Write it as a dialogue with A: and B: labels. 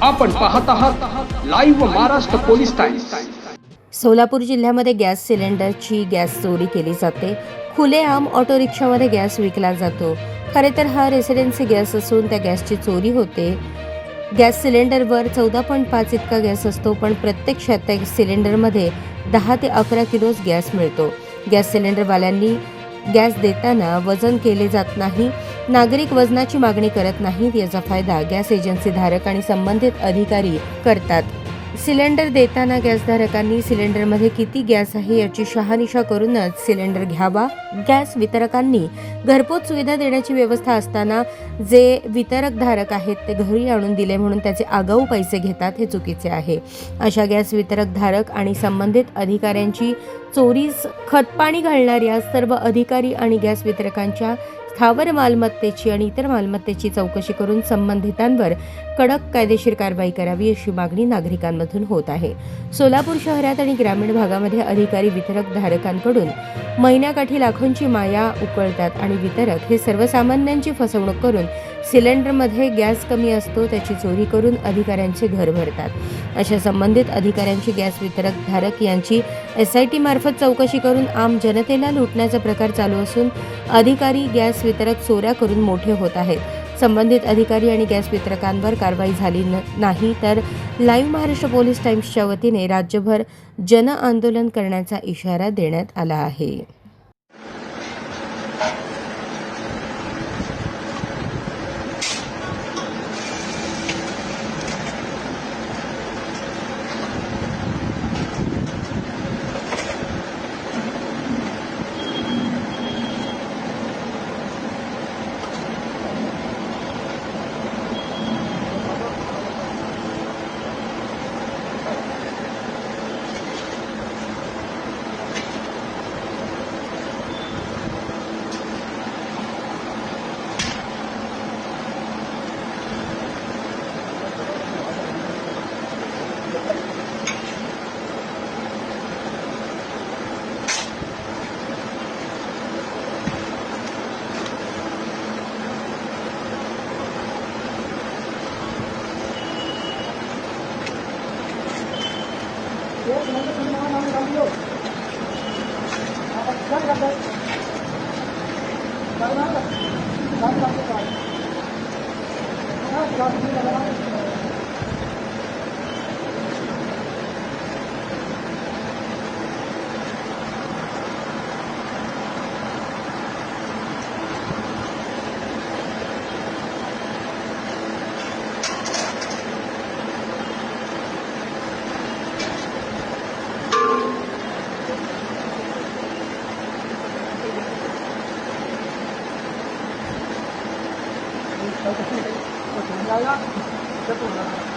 A: आपण पाहत आहात live Maharashtra police times.
B: Solapur जिल्ह्यामध्ये गॅस सिलेंडरची गॅस चोरी केली जाते। खुलेआम ऑटो रिक्षामध्ये गॅस विकला जातो। खरे तर हा रेसिडेन्सी गॅस असून त्या गॅसची चोरी होते। गॅस सिलेंडरवर 14.5 इतका गॅस असतो, पण प्रत्यक्षात त्या सिलेंडरमध्ये 10 ते 11 किलोच गॅस मिळतो। गॅस सिलेंडरवाल्यांनी गॅस देताना वजन केले जात नाही। नागरिक वजनाची मागणी करत नाहीत। याचा फायदा गॅस एजन्सी धारक आणि संबंधित अधिकारी करतात। सिलेंडर देताना गॅसधारकांनी सिलेंडरमध्ये किती गॅस आहे याची शहानिशा करूनच सिलेंडर घ्यावा। गॅस वितरकांनी घरपोच सुविधा देण्याची व्यवस्था असताना जे वितरक धारक आहेत ते घरी आणून दिले म्हणून त्याचे आगाऊ पैसे घेतात, हे चुकीचे आहे। अशा गॅस वितरक धारक आणि संबंधित अधिकाऱ्यांची चोरीस खतपाणी घालणाऱ्या सर्व अधिकारी आणि गॅस वितरकांच्या स्थावर मालमत्तेची आणि इतर मालमत्तेची चौकशी करून संबंधितांवर कडक कायदेशीर कारवाई करावी अशी मागणी नागरिकांमधून होत आहे। सोलापूर शहरात आणि ग्रामीण भागामध्ये अधिकारी वितरक धारकांकडून महिन्याकाठी लाखोंची माया उकळतात आणि वितरक हे सर्वसामान्यांची फसवणूक करून सिलेंडरमध्ये गॅस कमी असतो त्याची चोरी करून अधिकाऱ्यांचे घर भरतात। अशा संबंधित अधिकाऱ्यांची गॅस वितरक धारक यांची SIT मार्फत चौकशी करून आम जनतेला लुटण्याचा प्रकार चालू असून अधिकारी गॅस वितरक चोऱ्या करून मोठे होत आहेत। संबंधित अधिकारी आणि गॅस वितरकांवर कारवाई झाली नाही तर लाईव्ह महाराष्ट्र पोलीस टाइम्सच्या वतीने राज्यभर जन आंदोलन करण्याचा इशारा देण्यात आला आहे।
C: Betul.